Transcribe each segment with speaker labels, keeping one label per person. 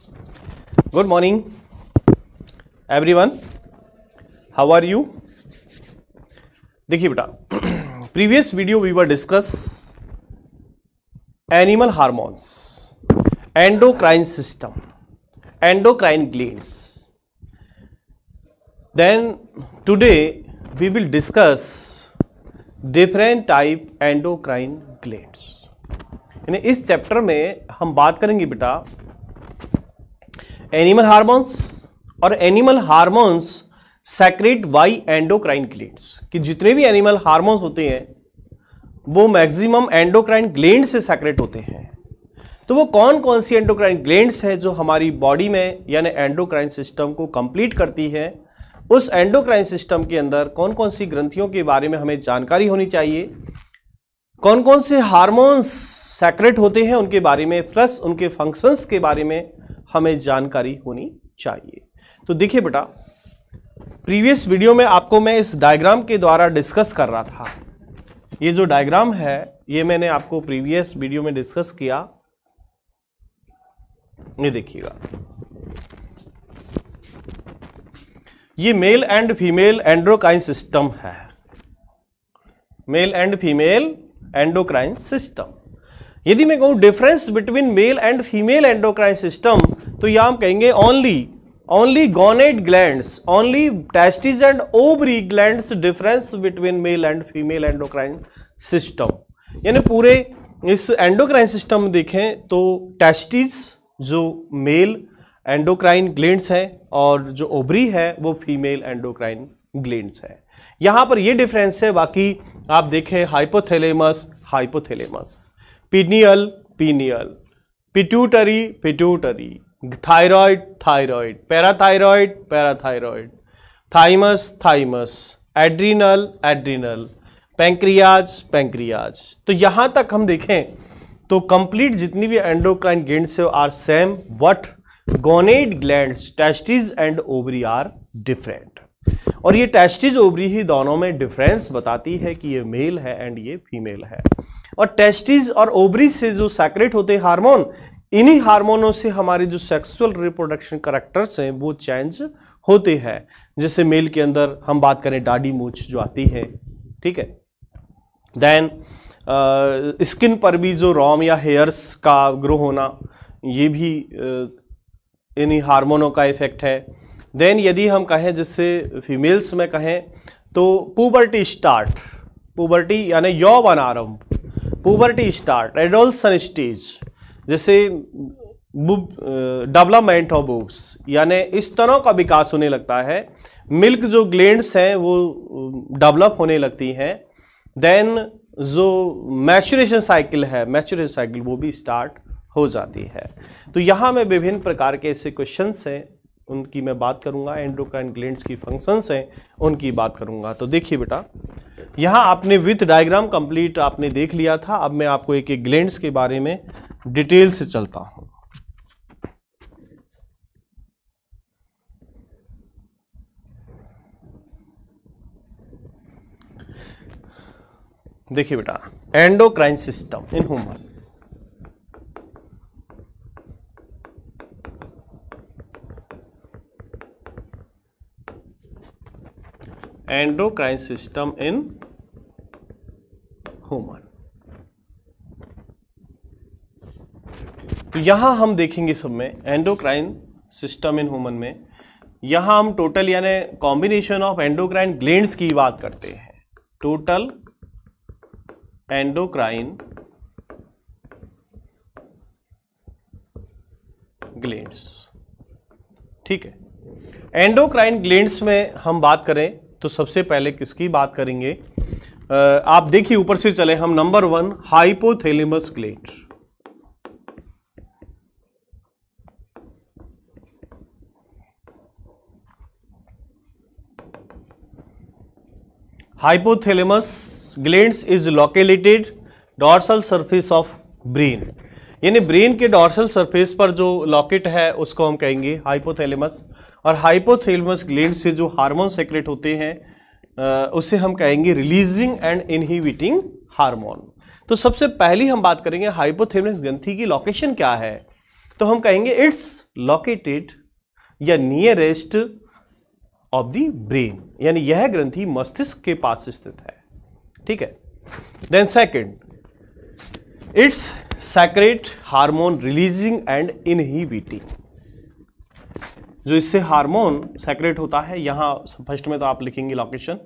Speaker 1: Good morning, everyone. How are you? देखिए बेटा, previous video we were discuss animal hormones, endocrine system, endocrine glands. Then today we will discuss different type endocrine glands. यानी इस chapter में हम बात करेंगे बेटा एनिमल हार्मोन्स और animal hormones secrete by endocrine glands कि जितने भी एनिमल हार्मोन्स होते हैं वो मैक्सिमम एंडोक्राइन ग्लैंड से सेक्रेट होते हैं। तो वो कौन कौन सी एंडोक्राइन ग्लैंड्स है जो हमारी बॉडी में यानी एंडोक्राइन सिस्टम को कंप्लीट करती है। उस एंडोक्राइन सिस्टम के अंदर कौन कौन सी ग्रंथियों के बारे में हमें जानकारी होनी चाहिए, कौन कौन से हार्मोन्स सेक्रेट होते हैं उनके बारे में, प्लस उनके फंक्शंस के बारे में हमें जानकारी होनी चाहिए। तो देखिए बेटा, प्रीवियस वीडियो में आपको मैं इस डायग्राम के द्वारा डिस्कस कर रहा था। ये जो डायग्राम है ये मैंने आपको प्रीवियस वीडियो में डिस्कस किया। ये देखिएगा, ये male and female endocrine system है। Male and female endocrine system. यदि मैं कहूं difference between male and female endocrine system, तो यहां हम कहेंगे only gonad glands, only testis and ovary glands difference between male and female endocrine system. यानी पूरे इस एंडोक्राइन सिस्टम में देखें तो टेस्टिस जो मेल एंडोक्राइन ग्लैंड्स है और जो ओवरी है वो फीमेल एंडोक्राइन ग्लैंड्स है। यहां पर ये डिफरेंस है। बाकी आप देखें hypothalamus pineal, pituitary, thyroid, parathyroid, thymus, adrenal, pancreas. तो यहां तक हम देखें तो कंप्लीट जितनी भी endocrine glands are same, but gonad glands testis and ovary are different. और ये टेस्टिस ओवरी ही दोनों में डिफरेंस बताती है कि ये मेल है एंड ये फीमेल है। और टेस्टिस और ओवरी से जो सेक्रेट होते हैं हार्मोन, इन्हीं हार्मोनों से हमारे जो सेक्सुअल रिप्रोडक्शन कैरेक्टर्स हैं वो चेंज होते हैं। जैसे मेल के अंदर हम बात करें डाडी मूछ जो आती है, ठीक है। देन स्किन पर भी जो रोम या हेयर्स का ग्रो होना, ये भी इन्हीं हार्मोनों का इफेक्ट है। देन यदि हम कहें जैसे फीमेल्स में कहें तो पुबर्टी यानी यौवन आरंभ, पुबर्टी स्टार्ट, एडोलसन स्टेज, जैसे डेवलपमेंट ऑफ बूब्स यानी इस तरह का विकास होने लगता है। मिल्क जो ग्लैंड्स हैं वो डेवलप होने लगती हैं। देन जो मैच्योरेशन साइकिल वो भी स्टार्ट हो जाती है। तो यहाँ में विभिन्न प्रकार के ऐसे क्वेश्चंस हैं, उनकी मैं बात करूंगा। एंडोक्राइन ग्लैंड्स की फंक्शंस हैं उनकी बात करूंगा। तो देखिए बेटा, यहाँ आपने विथ डायग्राम कंप्लीट आपने देख लिया था। अब मैं आपको एक एक ग्लैंड्स के बारे में डिटेल से चलता हूं। देखिए बेटा, endocrine system in human. Endocrine system in human. तो यहां हम देखेंगे सब में एंडोक्राइन सिस्टम इन ह्यूमन में, यहां हम टोटल यानी कॉम्बिनेशन ऑफ एंडोक्राइन ग्लैंड्स की बात करते हैं। टोटल एंडोक्राइन ग्लैंड्स, ठीक है। एंडोक्राइन ग्लैंड्स में हम बात करें तो सबसे पहले किसकी बात करेंगे? आप देखिए ऊपर से चले हम। Number 1 hypothalamus gland. Hypothalamus glands is located dorsal surface of brain, यानी ब्रेन के डॉर्सल सरफेस पर जो लॉकेट है उसको हम कहेंगे हाइपोथैलेमस। और हाइपोथैलेमस ग्लैंड से जो हार्मोन सेक्रेट होते हैं उसे हम कहेंगे रिलीजिंग एंड इनहिबिटिंग हार्मोन। तो सबसे पहली हम बात करेंगे हाइपोथैलेमस ग्रंथि की लोकेशन क्या है। तो हम कहेंगे इट्स लोकेटेड या नियरेस्ट ऑफ द ब्रेन, यानी यह ग्रंथि मस्तिष्क के पास स्थित है। ठीक है। Then second, it's secrete hormone releasing and inhibiting. जो इससे हार्मोन सेक्रेट होता है, यहां फर्स्ट में तो आप लिखेंगे location,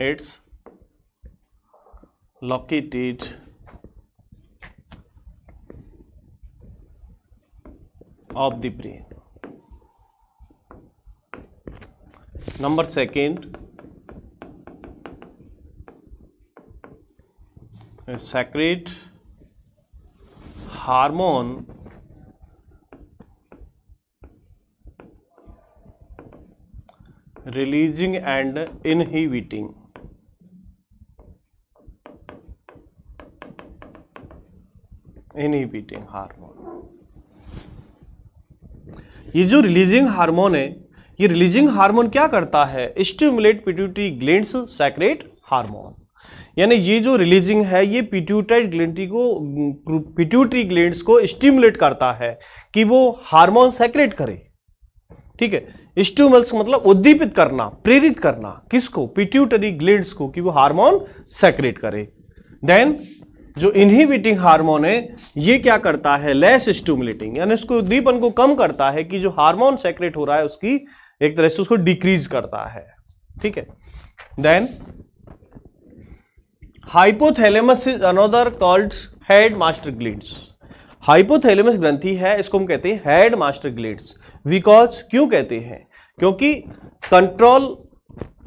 Speaker 1: it's located of the brain. Number second, secrete hormone releasing and inhibiting. Inhibiting hormone. ये जो रिलीजिंग हार्मोन है, ये रिलीजिंग हार्मोन क्या करता है? Stimulate pituitary glands secrete hormone. यानी ये जो रिलीजिंग है, ये पिट्यूटरी ग्लैंड्स को स्टिमुलेट करता है कि वो हार्मोन सेक्रेट करे। ठीक है। स्टिमुलस मतलब उद्दीपित करना, प्रेरित करना, किसको? पिट्यूटरी ग्लैंड्स को, कि वो हार्मोन सेक्रेट करे। देन जो इनहिबिटिंग हार्मोन है, ये क्या करता है? लेस स्टिमुलेटिंग, यानी उसको उद्दीपन को कम करता है, कि जो हार्मोन सेक्रेट हो रहा है उसकी एक तरह से उसको डिक्रीज करता है। ठीक है। Then hypothalamus is another called head master glands. Hypothalamus ग्रंथि है, इसको हम कहते हैं हेड मास्टर ग्लैंड्स। बिकॉज, क्यों कहते हैं? क्योंकि control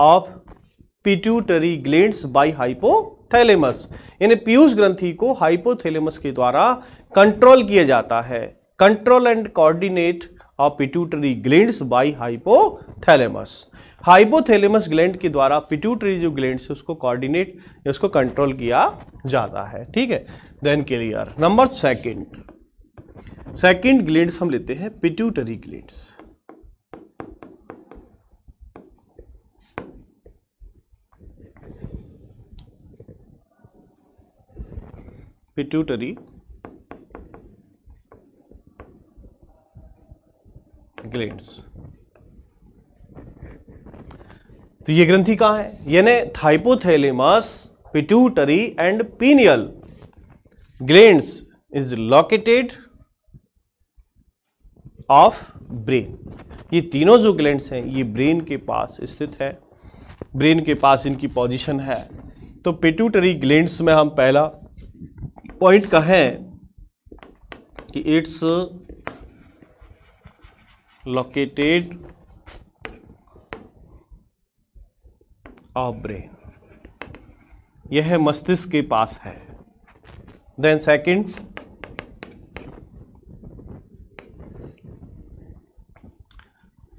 Speaker 1: of pituitary glands by hypothalamus, यानी पीयूष ग्रंथि को हाइपोथैलेमस के द्वारा कंट्रोल किया जाता है। Control and coordinate of pituitary glands by hypothalamus. Hypothalamus gland के द्वारा पिट्यूटरी जो ग्लैंड्स है उसको कोऑर्डिनेट या उसको कंट्रोल किया जाता है। ठीक है। Then clear. Number second glands हम लेते हैं पिट्यूटरी ग्लैंड्स। Pituitary glands. तो ये ग्रंथि कहां है? यानी hypothalamus, pituitary and pineal glands is located of brain. ये तीनों जो ग्लैंड्स हैं ये ब्रेन के पास स्थित है, ब्रेन के पास इनकी पोजीशन है। तो पिट्यूटरी ग्लैंड्स में हम पहला पॉइंट कहें कि इट्स लोकेटेड ऑफ ब्रेन, यह मस्तिष्क के पास है। Then second,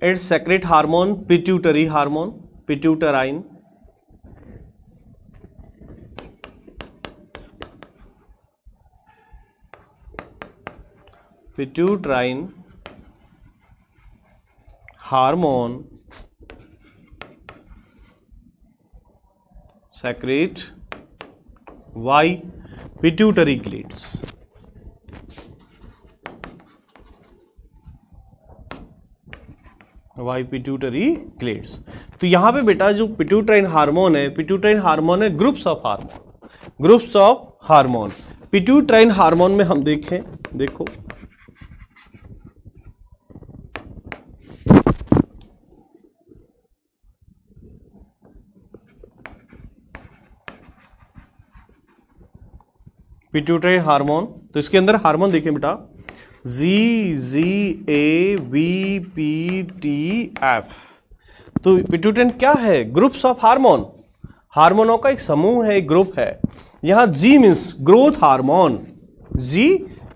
Speaker 1: it's secrete hormone pituitary hormone, pituitrin. Pituitrin hormone secrete by pituitary glands. By pituitary glands. तो यहां पे बेटा जो पिट्यूटराइन हार्मोन है, पिट्यूटराइन हार्मोन है groups of hormone, groups of hormone. Pituitrin hormone में हम देखें, देखो पिट्यूटरी हार्मोन, तो इसके अंदर हार्मोन देखिए बेटा, GGAVPTF। तो पिट्यूटरी क्या है? ग्रुप्स ऑफ हार्मोन, हार्मोनों का एक समूह है, एक ग्रुप है। यहां G means growth hormone, G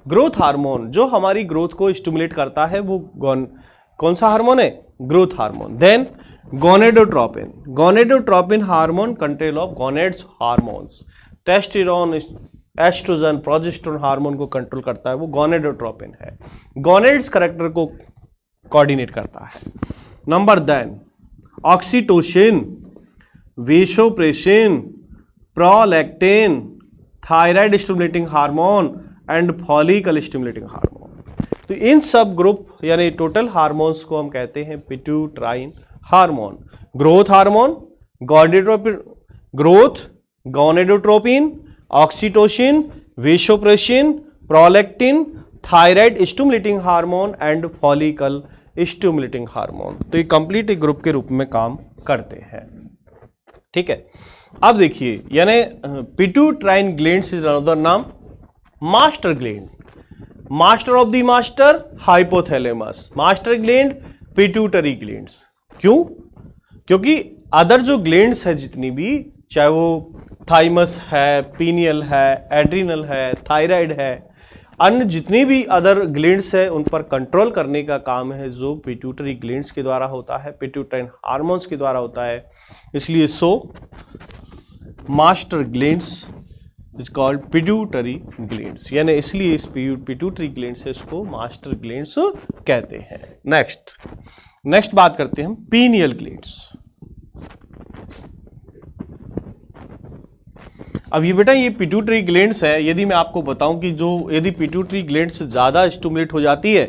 Speaker 1: growth hormone, जो हमारी ग्रोथ को स्टिमुलेट करता है, वो कौन सा हार्मोन है? Growth hormone. Then gonadotropin, gonadotropin hormone control of gonads hormones. Testosterone, oestrogen, progesterone hormone को कंट्रोल करता है, वो गोनेडोट्रोपिन है। गोनेड्स कैरेक्टर को कोऑर्डिनेट करता है। Number then oxytocin, vasopressin, prolactin, thyroid stimulating hormone and follicle stimulating hormone. तो इन सब ग्रुप यानी टोटल हार्मोन्स को हम कहते हैं pituitrin hormone. Growth hormone, gonadotropin, oxytocin, vasopressin, prolactin, thyroid stimulating hormone and follicle stimulating hormone. तो ये कंप्लीट एक ग्रुप के रूप में काम करते हैं। ठीक है, अब देखिए यानी पिट्यूटाइन ग्लैंड्स इज अनदर नाम master gland, master of the master hypothalamus, master gland pituitary glands. क्यों? क्योंकि अदर जो ग्लैंड्स है जितनी भी, चाहे वो थाइमस है, पीनियल है, एड्रिनल है, थायराइड है, अन्य जितनी भी अदर ग्लैंड्स है उन पर कंट्रोल करने का काम है जो पिट्यूटरी ग्लैंड्स के द्वारा होता है, पिट्यूटाइन हार्मोन्स के द्वारा होता है। इसलिए master glands is called pituitary glands, यानी इसलिए इस पिट्यूटरी ग्लैंड्स है इसको मास्टर ग्लैंड्स कहते हैं। नेक्स्ट बात करते हैं हम पीनियल ग्लैंड्स। अब ये बेटा ये पिट्यूटरी ग्लैंड्स है, यदि मैं आपको बताऊं कि यदि पिट्यूटरी ग्लैंड्स ज्यादा स्टिमुलेट हो जाती है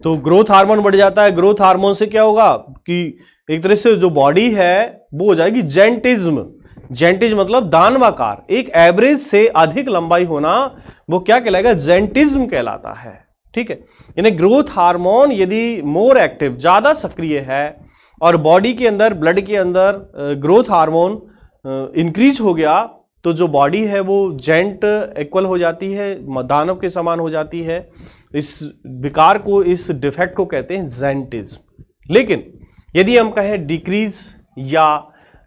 Speaker 1: तो ग्रोथ हार्मोन बढ़ जाता है। ग्रोथ हार्मोन से क्या होगा कि एक तरह से जो बॉडी है वो हो जाएगी जेंटिज्म। जेंटिज्म मतलब दानवाकार, एक एवरेज से अधिक लंबाई होना, वो क्या कहलाएगा? जेंटिज्म कहलाता है। ठीक है, यानी ग्रोथ हार्मोन यदि मोर एक्टिव, ज्यादा सक्रिय है और बॉडी के अंदर, ब्लड के अंदर ग्रोथ हार्मोन इंक्रीज हो गया तो जो बॉडी है वो जेंट इक्वल हो जाती है, दानव के समान हो जाती है। इस विकार को, इस डिफेक्ट को कहते हैं जेंटिज्म। लेकिन यदि हम कहें डिक्रीज या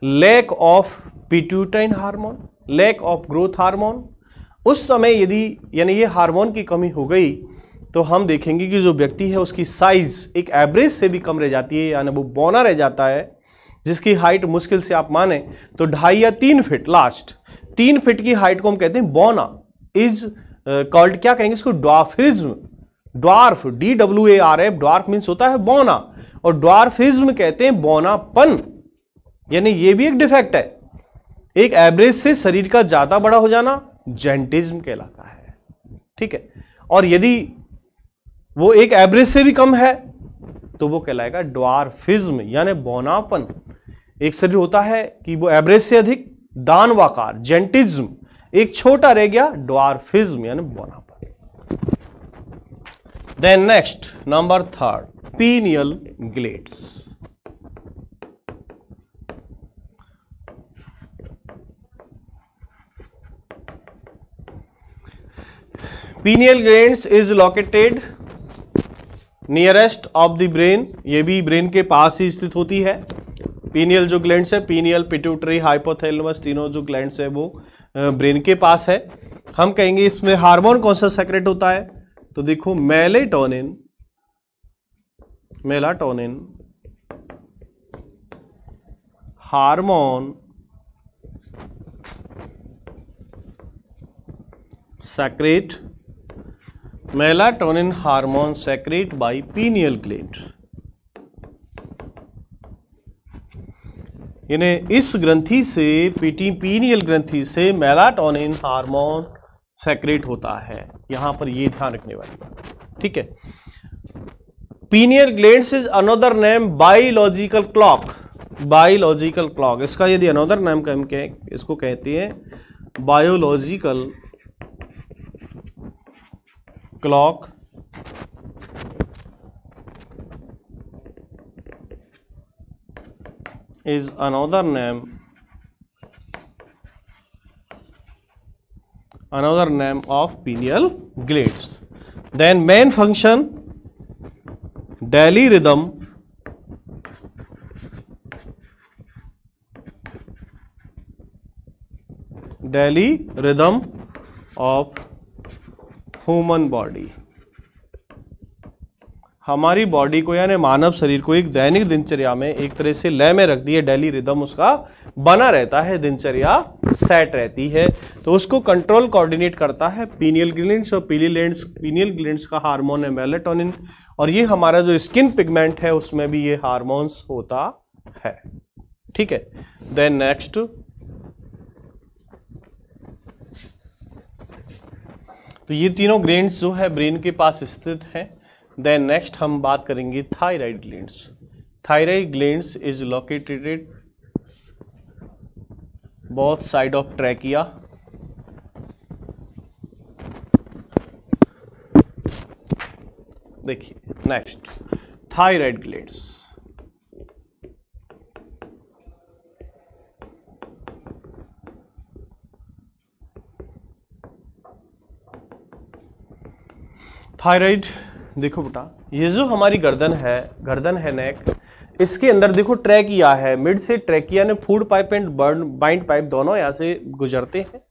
Speaker 1: lack of pituitrin hormone, lack of growth hormone, उस समय यदि यानी ये हार्मोन की कमी हो गई तो हम देखेंगे कि जो व्यक्ति है उसकी साइज एक एवरेज से भी कम रह जाती है, यानी वो बौना रह जाता है, जिसकी हाइट मुश्किल से आप माने तो 2.5 या 3 फीट, लास्ट 3 फीट की हाइट को हम कहते हैं बौना। इज कॉल्ड, क्या कहेंगे इसको? Dwarfism. Dwarf, DWARF, dwarf means होता है बौना, और ड्वार्फिज्म कहते हैं बौनापन, यानी ये भी एक डिफेक्ट है। एक एवरेज से शरीर का ज्यादा बड़ा हो जाना जेंटिज्म कहलाता है। ठीक है, और यदि वो एक एवरेज से भी कम है तो वो कहलाएगा ड्वार्फिज्म, यानी बौनापन। एक शरीर होता है कि वो एवरेज से अधिक, दानवाकार, जेंटिज्म, एक छोटा रह गया, ड्वार्फिज्म यानी बौनापन। Then next number 3, pineal glands. Pineal glands is located nearest of the brain, ये भी ब्रेन के पास ही स्थित होती है। पीनियल जो ग्लैंड्स है, पीनियल, पिट्यूटरी, हाइपोथैलेमस, तीनों जो ग्लैंड्स है वो ब्रेन के पास है। हम कहेंगे इसमें हार्मोन कौन सा सेक्रेट होता है? तो देखो melatonin hormone secrete, melatonin hormone secrete by pineal gland. यानी इस ग्रंथि से, पीनियल ग्रंथि से मेलाटोनिन हार्मोन सेक्रेट होता है। यहां पर ये ध्यान रखने वाली बात। ठीक है, pineal glands is another name biological clock. Biological clock, इसका यदि अनदर नेम इसको कहते हैं biological clock. is another name of pineal glands. Then main function, daily rhythm, of human body। हमारी बॉडी को यानी मानव शरीर को एक दैनिक दिनचर्या में एक तरह से लय में रख दिए, डेली रिदम उसका बना रहता है, दिनचर्या सेट रहती है, तो उसको कंट्रोल कोऑर्डिनेट करता है पीनियल ग्लैंड्स। और पीनियल ग्लैंड्स का हार्मोन है मेलेटोनिन, और ये हमारा जो स्किन पिगमेंट है उसमें भी ये हार्मोन्स होता है। ठीक है, देन नेक्स्ट तो ये तीनों ग्लैंड्स जो है ब्रेन के पास स्थित हैं। देन नेक्स्ट हम बात करेंगे thyroid glands. Thyroid glands is located both side of trachea. देखिए नेक्स्ट थायराइड ग्लैंड्स। थायराइड, देखो बेटा, ये जो हमारी गर्दन है नेक, इसके अंदर देखो ट्रैकिया है, मिड से ट्रैकिया ने food pipe and bind pipe दोनों यहाँ से गुजरते हैं।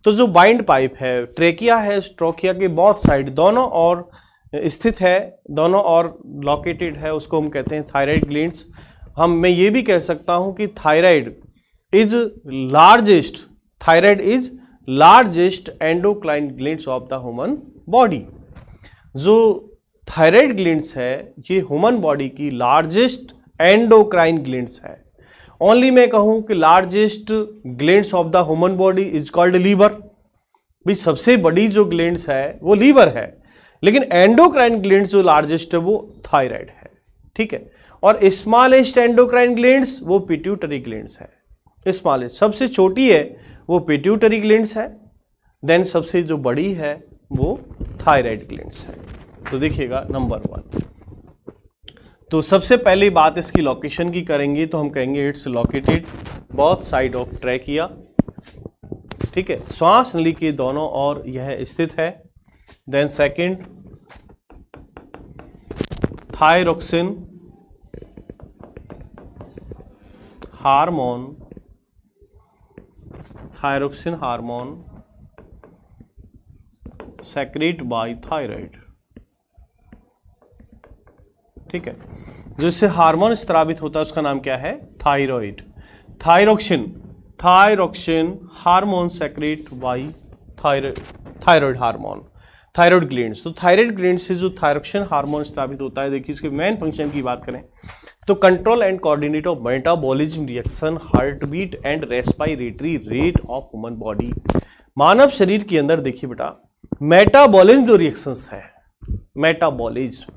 Speaker 1: तो जो बाइंड पाइप है, ट्रैकिया है, ट्रोकिया के बोथ साइड दोनों और स्थित है, दोनों और लोकेटेड है, उसको हम कहते हैं थायराइड ग्लैंड्स। मैं ये भी कह सकता हूँ कि thyroid is largest endocrine glands of the human body. जो थायराइड ग्लैंड्स है ये ह्यूमन बॉडी की लार्जेस्ट एंडोक्राइन ग्लैंड्स है। ओनली मैं कहूं कि largest glands of the human body is called liver. भी सबसे बड़ी जो ग्लैंड्स है वो लीवर है, लेकिन एंडोक्राइन ग्लैंड्स जो लार्जेस्ट है वो थायराइड है, ठीक है। और स्मॉलेस्ट एंडोक्राइन ग्लैंड्स वो पिट्यूटरी ग्लैंड्स है। स्मॉलेस्ट, सबसे छोटी है वो पिट्यूटरी ग्लैंड्स है, देन सबसे जो बड़ी है वो थायराइड ग्लैंड्स है। तो देखिएगा नंबर 1, तो सबसे पहली बात इसकी लोकेशन की करेंगे तो हम कहेंगे it's located both side of trachea, ठीक है, श्वास नली के दोनों ओर यह स्थित है। Then second, thyroxine hormone secrete by thyroid, ठीक है। जो इससे हार्मोन स्त्रावित होता है उसका नाम क्या है? Thyroid. Thyroxine hormone secrete by thyroid hormone, thyroid glands. तो थायराइड ग्लैंड्स से जो थायरोक्सिन हार्मोन स्त्रावित होता है, देखिए इसके मेन फंक्शन की बात करें तो control and coordinate of metabolism, reaction, heart beat and respiratory rate of human body. मानव शरीर के अंदर देखिए बेटा, मेटाबॉलिज्म जो रिएक्शंस है, मेटाबॉलिज्म,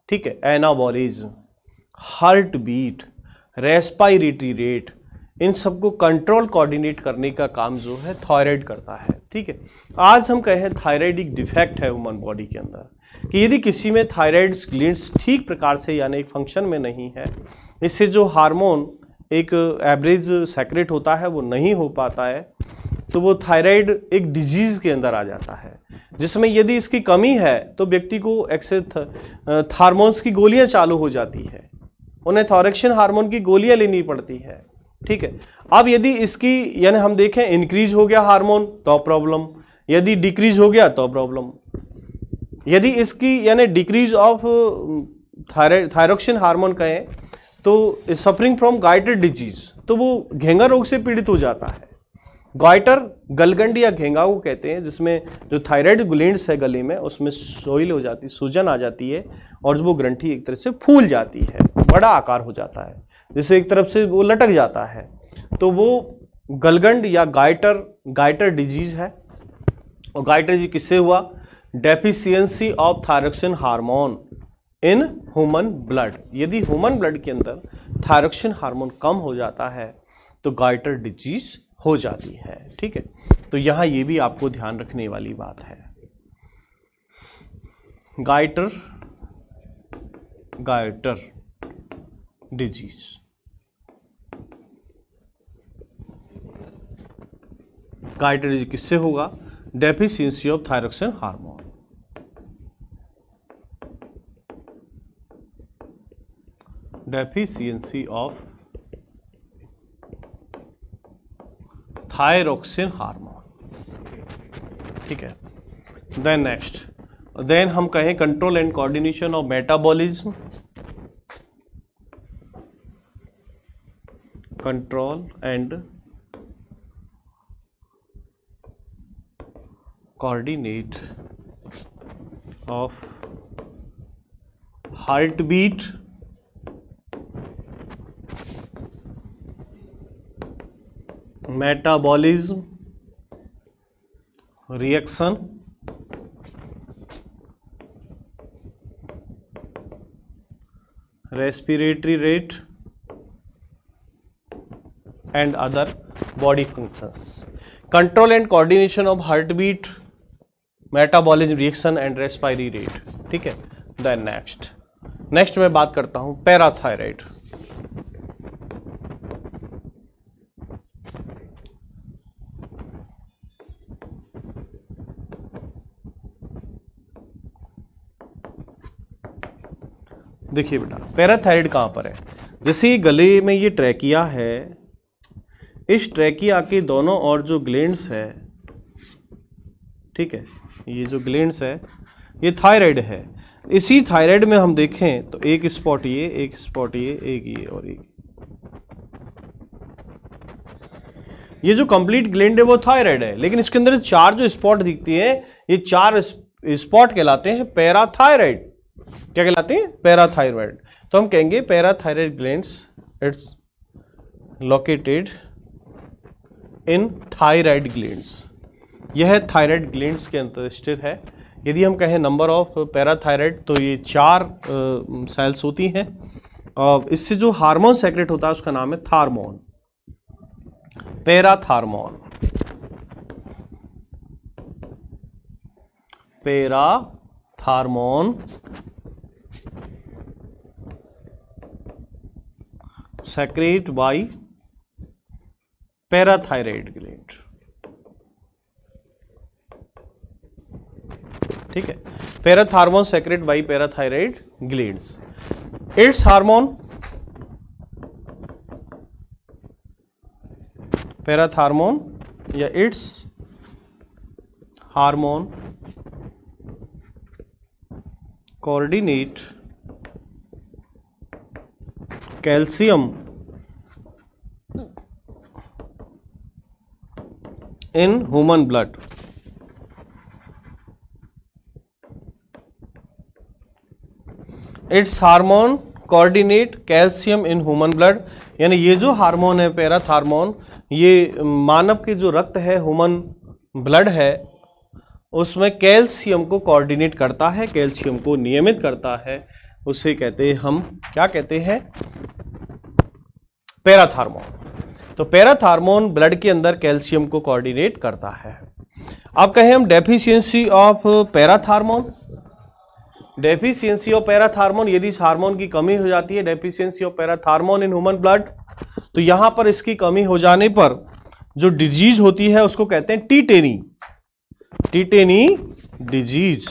Speaker 1: ठीक है, anabolism, heart beat, respiratory rate, इन सबको कंट्रोल कोऑर्डिनेट करने का काम जो है थायराइड करता है, ठीक है। आज हम कहें थायराइड एक डिफेक्ट है ह्यूमन बॉडी के अंदर कि यदि किसी में थायराइड ग्लैंड्स ठीक प्रकार से यानी एक फंक्शन में नहीं है, इससे जो हार्मोन एक एवरेज सेक्रेट होता है वो नहीं हो पाता है, तो वो थायराइड एक डिजीज के अंदर आ जाता है, जिसमें यदि इसकी कमी है तो व्यक्ति को एक्सेस हार्मोन्स की गोलियां चालू हो जाती है, उन्हें थायरोक्सिन हार्मोन की गोलियां लेनी पड़ती है, ठीक है। अब यदि इसकी यानी हम देखें इंक्रीज हो गया हार्मोन तो प्रॉब्लम, यदि डिक्रीज हो गया तो प्रॉब्लम। यदि इसकी यानी डिक्रीज ऑफ थायरोक्सिन हार्मोन कहें तो सफरिंग फ्रॉम गाइटर डिजीज, तो वो घेंगा रोग से पीड़ित हो जाता है। गाइटर गलगंड या घेंगा को कहते हैं, जिसमें जो थायराइड ग्लैंड्स है गले में उसमें सोइल हो जाती है, सूजन आ जाती है और वो ग्रंथि एक तरह से फूल जाती है, बड़ा आकार हो जाता है, जिससे एक तरफ से वो लटक जाता है, तो वो गलगंड या गाइटर डिजीज है। और गाइटर डिजीज किससे हुआ? Deficiency of thyroxine hormone in human blood. यदि ह्यूमन ब्लड के अंदर थायरोक्सिन हार्मोन कम हो जाता है तो गाइटर डिजीज हो जाती है, ठीक है। तो यहां ये भी आपको ध्यान रखने वाली बात है। गाइटर डिजीज, गाइटर डिजीज किससे होगा? Deficiency of thyroxine hormone. Deficiency of thyroxine hormone, ठीक है। देन नेक्स्ट, देन हम कहें control and coordination of metabolism, control and coordinate of heart beat, metabolism, reaction respiratory rate and other body functions, control and coordination of heartbeat, metabolism reaction and respiratory rate. ठीक है, then next मैं बात करता हूं parathyroid. देखिए बेटा, parathyroid कहां पर है? जैसे गले में ये ट्रैकिया है, इस ट्रैकिया के दोनों और जो ग्लैंड्स है, ठीक है, ये जो ग्लैंड्स है ये थायराइड है। इसी थायराइड में हम देखें तो एक स्पॉट ये, एक स्पॉट ये और एक ये जो कंप्लीट ग्लैंड है वो थायराइड है, लेकिन इसके अंदर चार जो स्पॉट दिखती है ये चार स्पॉट कहलाते हैं पैराथायराइड। क्या कहलाते हैं? पैराथायराइड। तो हम कहेंगे parathyroid glands it's located in thyroid glands. यह थायराइड ग्लैंड्स के अंदर स्थित है। यदि हम कहें नंबर ऑफ पैराथायराइड तो ये 4 सेल्स होती हैं। इससे जो हार्मोन सेक्रेट होता है उसका नाम है thormone, parathormone, parathormone secrete by parathyroid gland. ठीक है, parathormone secrete by parathyroid glands. Its hormone, parathormone या its hormone coordinate calcium in human blood. Its hormone coordinate calcium in human blood, यानी ये जो हार्मोन है पैराथार्मोन, ये मानव के जो रक्त है, ह्यूमन ब्लड है, उसमें कैल्शियम को कोऑर्डिनेट करता है, कैल्शियम को नियमित करता है। उसे कहते हैं हम, क्या कहते हैं? पैराथार्मोन। तो पैराथार्मोन ब्लड के अंदर कैल्शियम को कोऑर्डिनेट करता है। अब कहें हम deficiency of parathormone, deficiency of parathormone, यदि इस हार्मोन की कमी हो जाती है, deficiency of parathormone in human blood, तो यहां पर इसकी कमी हो जाने पर जो डिजीज होती है उसको कहते हैं tetany, tetany disease.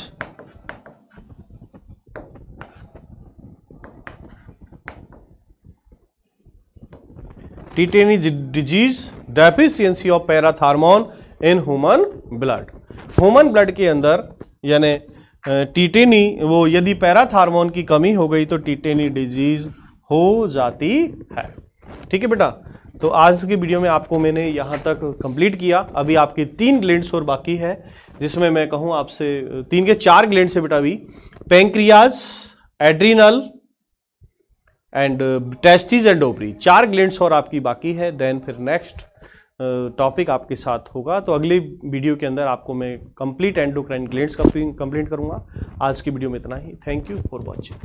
Speaker 1: Tetany disease, deficiency of parathormone in human blood. Human blood के अंदर यानी टीटेनी, वो यदि पैराथार्मोन की कमी हो गई तो टीटेनी डिजीज हो जाती है। ठीक है बेटा, तो आज की वीडियो में आपको मैंने यहाँ तक कंप्लीट किया। अभी आपके 3 ग्लैंड्स और बाकी है, जिसमें मैं कहूँ आपसे 3 के 4 ग्लैंड से बेटा, अभी pancreas, adrenal and testis and ovary, 4 glands और आपकी बाकी है। देन फिर नेक्स्ट टॉपिक आपके साथ होगा। तो अगली वीडियो के अंदर आपको मैं कंप्लीट एंडोक्राइन ग्लैंड्स कंप्लीट करूंगा। आज की वीडियो में इतना ही। Thank you for watching.